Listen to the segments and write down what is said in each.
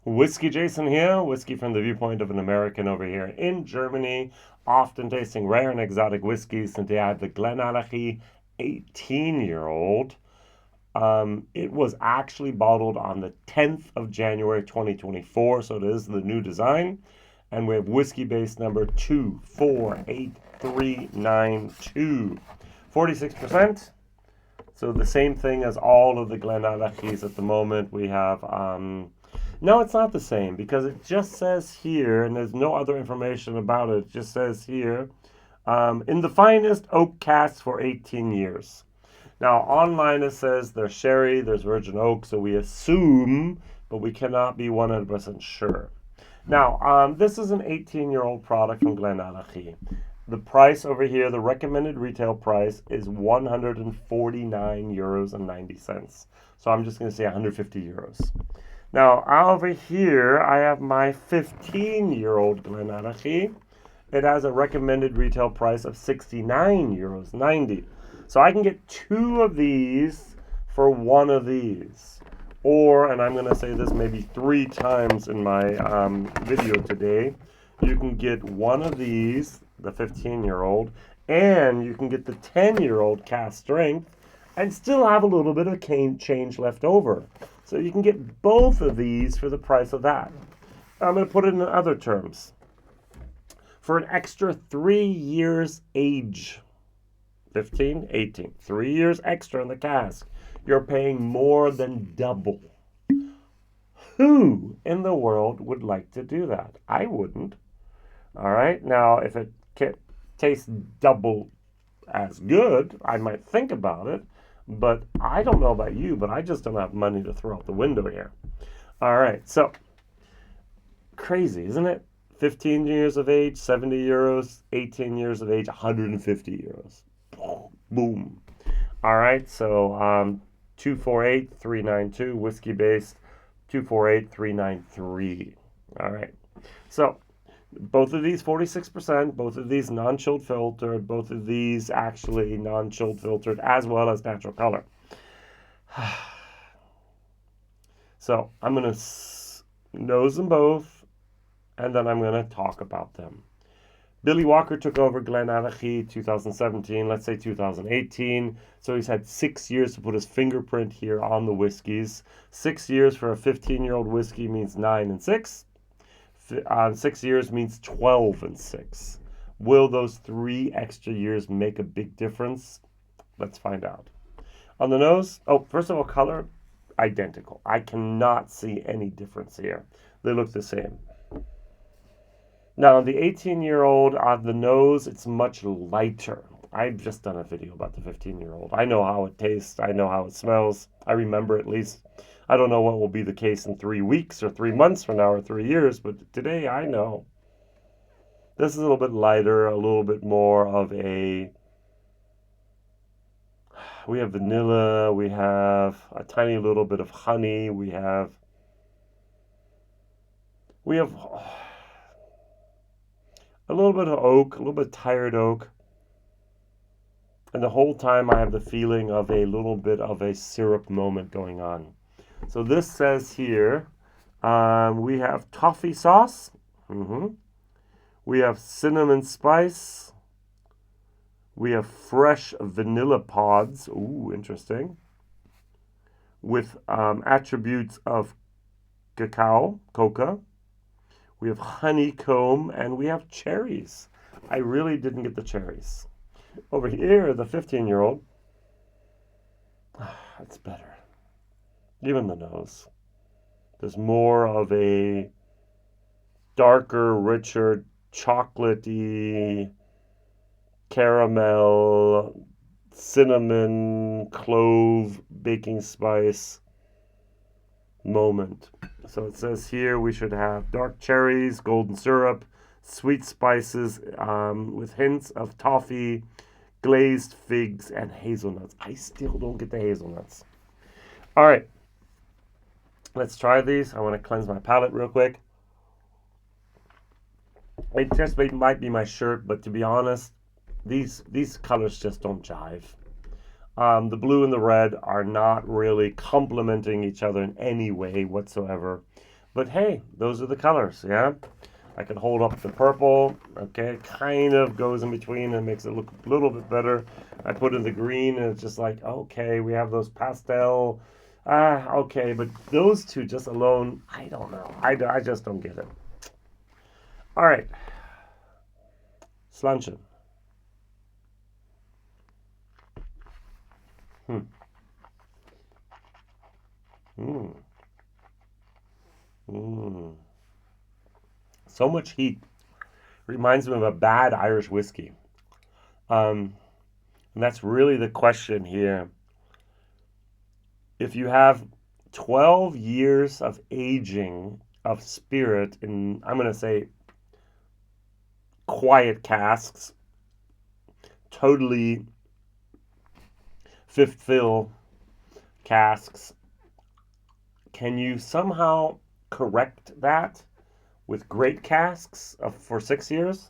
WhiskyJason here, whiskey from the viewpoint of an American over here in Germany, often tasting rare and exotic whiskeys. Today I have the Glenallachie 18-year-old. It was actually bottled on the 10th of January 2024, so it is the new design. And we have Whiskybase number 248392. 46%. So the same thing as all of the Glenallachies at the moment. We have... No, it's not the same because it just says here, and there's no other information about it. It just says here, in the finest oak casks for 18 years. Now, online it says there's sherry, there's virgin oak, so we assume, but we cannot be 100% sure. Now, this is an 18-year-old product from Glenallachie. The price over here, the recommended retail price is €149.90. So I'm just going to say 150 euros. Now, over here, I have my 15-year-old Glenallachie. It has a recommended retail price of €69.90. So I can get two of these for one of these. Or, and I'm going to say this maybe 3 times in my video today, you can get one of these, the 15-year-old, and you can get the 10-year-old cask strength and still have a little bit of change left over. So you can get both of these for the price of that. I'm going to put it in other terms. For an extra 3 years age, 15, 18, 3 years extra in the cask, you're paying more than double. Who in the world would like to do that? I wouldn't. All right. Now, if it tastes double as good, I might think about it. But I don't know about you, but I just don't have money to throw out the window here. All right, so crazy, isn't it? 15 years of age, 70 euros, 18 years of age, 150 euros. Boom. All right, so 248392, whiskey-based, 248393. All right, so both of these 46%, both of these non-chilled filtered, both of these actually non-chilled filtered as well as natural color. So I'm going to nose them both and then I'm going to talk about them. Billy Walker took over Glenallachie 2017, let's say 2018. So he's had 6 years to put his fingerprint here on the whiskeys. 6 years for a 15-year-old whiskey means 9 and 6. 6 years means 12 and 6. Will those 3 extra years make a big difference? Let's find out. On the nose, first of all, color, identical. I cannot see any difference here. They look the same. Now, the 18-year-old on the nose, it's much lighter. I've just done a video about the 15-year-old. I know how it tastes. I know how it smells. I remember at least. I don't know what will be the case in 3 weeks or 3 months from now or 3 years, but today I know. This is a little bit lighter, a little bit more of a... We have vanilla, we have a tiny little bit of honey, we have a little bit of oak, a little bit of tired oak. And the whole time I have the feeling of a little bit of a syrup moment going on. So this says here, we have toffee sauce. We have cinnamon spice. We have fresh vanilla pods. Ooh, interesting. With attributes of coca. We have honeycomb, and we have cherries. I really didn't get the cherries. Over here, the 15-year-old. That's better. Even the nose. There's more of a darker, richer, chocolatey, caramel, cinnamon, clove, baking spice moment. So it says here we should have dark cherries, golden syrup, sweet spices with hints of toffee, glazed figs, and hazelnuts. I still don't get the hazelnuts. All right. Let's try these. I want to cleanse my palate real quick. It just might be my shirt, but to be honest, these colors just don't jive. The blue and the red are not really complementing each other in any way whatsoever. But hey, those are the colors, yeah? I can hold up the purple, okay? It kind of goes in between and makes it look a little bit better. I put in the green and it's just like, okay, we have those pastel. Okay, but those two just alone, I don't know. I just don't get it. All right. Slanchen. Hmm. Mm. Mm. So much heat. Reminds me of a bad Irish whiskey. And that's really the question here. If you have 12 years of aging of spirit in, I'm going to say, quiet casks, totally fifth fill casks, can you somehow correct that with great casks for 6 years?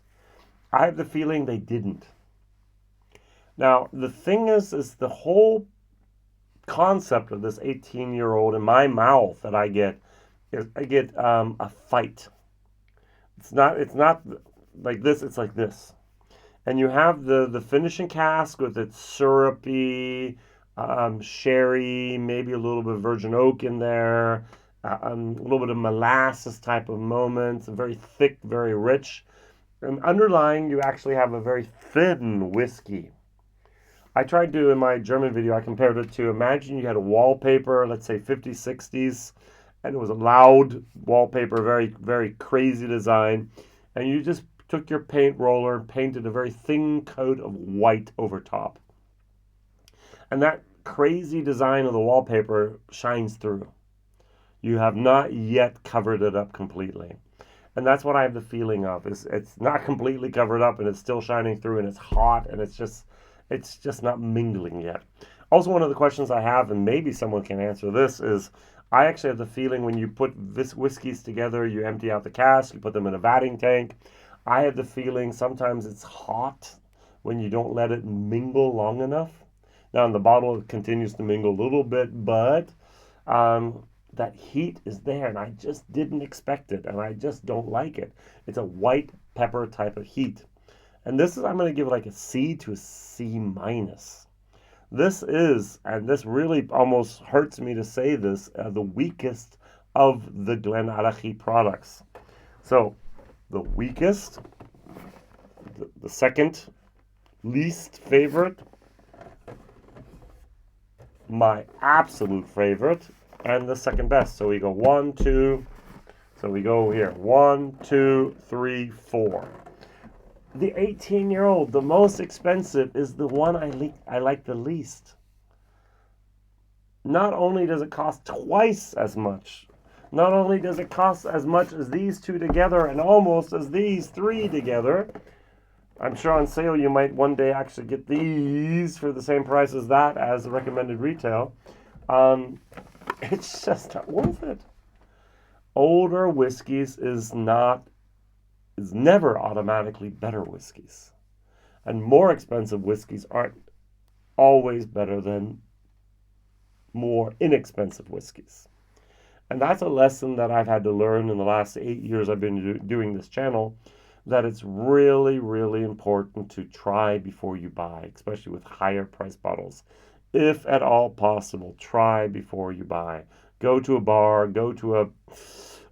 I have the feeling they didn't. Now, the thing is the whole concept of this 18-year-old in my mouth that I get is I get a fight. It's not like this, it's like this. And you have the finishing cask with its syrupy, sherry, maybe a little bit of virgin oak in there, a little bit of molasses type of moments, very thick, very rich. And underlying, you actually have a very thin whiskey. I tried to, in my German video, I compared it to, imagine you had a wallpaper, let's say 50s, 60s, and it was a loud wallpaper, very, very crazy design, and you just took your paint roller and painted a very thin coat of white over top. And that crazy design of the wallpaper shines through. You have not yet covered it up completely. And that's what I have the feeling of. Is it's not completely covered up and it's still shining through and it's hot and it's just not mingling yet. Also, one of the questions I have, and maybe someone can answer this, is I actually have the feeling when you put this whiskeys together, you empty out the cask, you put them in a vatting tank. I have the feeling sometimes it's hot when you don't let it mingle long enough. Now in the bottle it continues to mingle a little bit, but that heat is there and I just didn't expect it and I just don't like it. It's a white pepper type of heat. And this is, I'm going to give it like a C to a C minus. This is, and this really almost hurts me to say this, the weakest of the Glenallachie products. So the weakest, the second least favorite, my absolute favorite, and the second best. So we go 1, 2, so we go here 1, 2, 3, 4. The 18-year-old, the most expensive, is the one I like the least. Not only does it cost twice as much, not only does it cost as much as these two together and almost as these three together. I'm sure on sale you might one day actually get these for the same price as that as the recommended retail. It's just not worth it. Older whiskeys is never automatically better whiskeys. And more expensive whiskeys aren't always better than more inexpensive whiskeys. And that's a lesson that I've had to learn in the last 8 years I've been doing this channel, that it's really, really important to try before you buy, especially with higher price bottles. If at all possible, try before you buy. Go to a bar, go to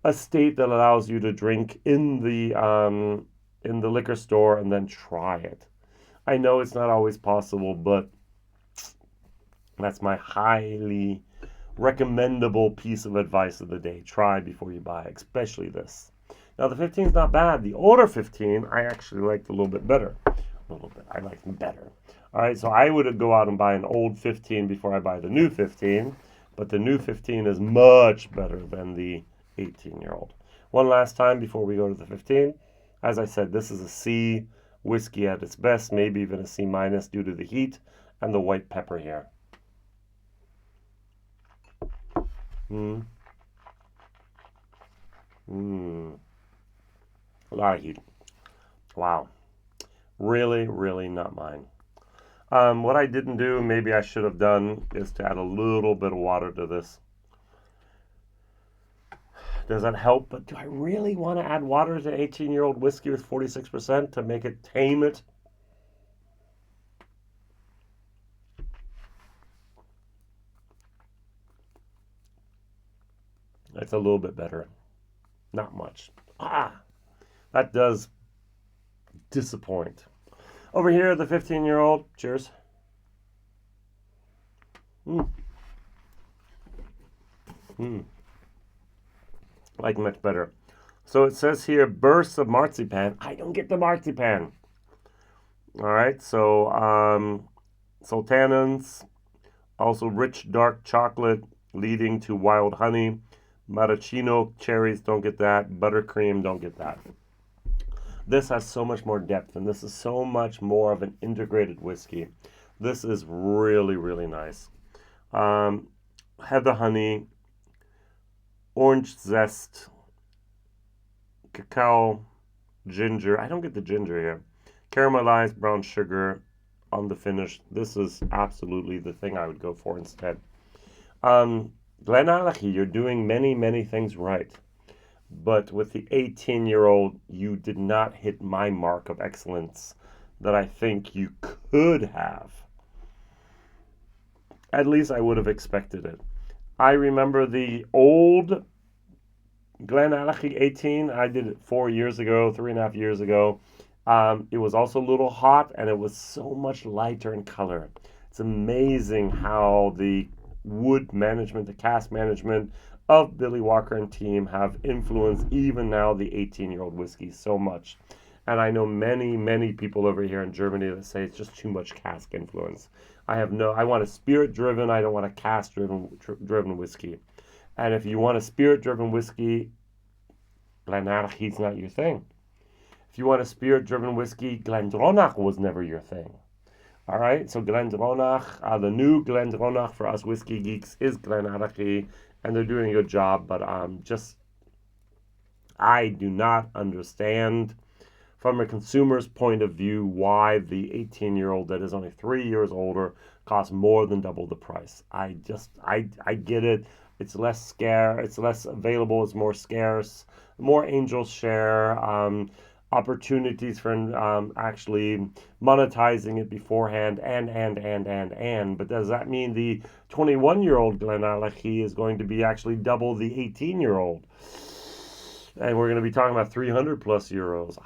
a state that allows you to drink in the liquor store and then try it. I know it's not always possible, but that's my highly recommendable piece of advice of the day. Try before you buy, especially this. Now the 15 is not bad. The older 15 I actually liked a little bit better. I like them better. All right, so I would go out and buy an old 15 before I buy the new 15, but the new 15 is much better than the 18-year-old. One last time before we go to the 15. As I said, this is a C whiskey at its best, maybe even a C minus due to the heat and the white pepper here. A lot of heat. Wow. Really, really not mine. What I didn't do, maybe I should have done, is to add a little bit of water to this. Does that help? But do I really want to add water to 18-year-old whiskey with 46% to make it tame it? It's a little bit better. Not much. That does disappoint. Over here, the 15-year-old. Cheers. Like much better. So it says here, bursts of marzipan. I don't get the marzipan. All right, so sultanins, also rich dark chocolate leading to wild honey. Maraschino cherries, don't get that. Buttercream, don't get that. This has so much more depth, and this is so much more of an integrated whiskey. This is really, really nice. Heather honey, orange zest, cacao, ginger. I don't get the ginger here. Caramelized brown sugar on the finish. This is absolutely the thing I would go for instead. Glenallachie, you're doing many, many things right. But with the 18-year-old, you did not hit my mark of excellence that I think you could have. At least I would have expected it. I remember the old Glenallachie 18. I did it 4 years ago, 3.5 years ago. It was also a little hot, and it was so much lighter in color. It's amazing how the wood management, the cask management of Billy Walker and team have influenced even now the 18-year-old whiskey so much. And I know many, many people over here in Germany that say it's just too much cask influence. I want a spirit-driven, I don't want a cask-driven whiskey. And if you want a spirit-driven whiskey, Glenallachie's not your thing. If you want a spirit-driven whiskey, Glendronach was never your thing. All right, so Glendronach, the new Glendronach for us whiskey geeks is Glenallachie, and they're doing a good job, but I do not understand from a consumer's point of view why the 18-year-old that is only 3 years older costs more than double the price. I get it. It's less scarce, it's less available, it's more scarce, more angels share, opportunities for actually monetizing it beforehand, and. But does that mean the 21-year-old Glenallachie is going to be actually double the 18-year-old? And we're going to be talking about 300 plus euros.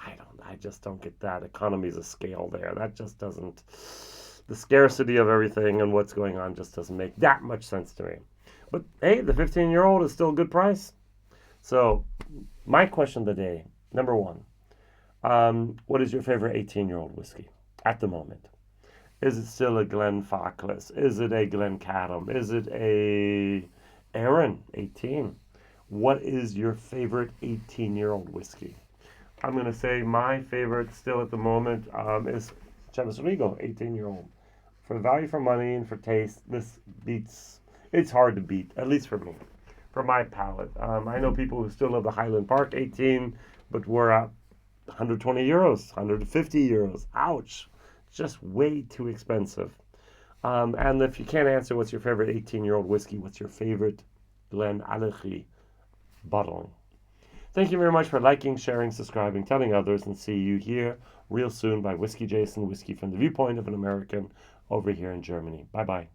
I just don't get that. Economies of scale there. That just doesn't, the scarcity of everything and what's going on just doesn't make that much sense to me. But hey, the 15-year-old is still a good price. So my question of the day, number one, what is your favorite 18-year-old whiskey at the moment? Is it still a Glenfarclas? Is it a Glencairn? Is it a Arran 18? What is your favorite 18-year-old whiskey? I'm going to say my favorite still at the moment is Chivas Regal 18-year-old. For value for money and for taste, this beats, it's hard to beat, at least for me, for my palate. I know people who still love the Highland Park 18, but we're at 120 euros, 150 euros. Ouch. It's just way too expensive. And if you can't answer what's your favorite 18-year-old whiskey, what's your favorite Glenallachie bottle? Thank you very much for liking, sharing, subscribing, telling others, and see you here real soon by WhiskyJason, whiskey from the viewpoint of an American over here in Germany. Bye-bye.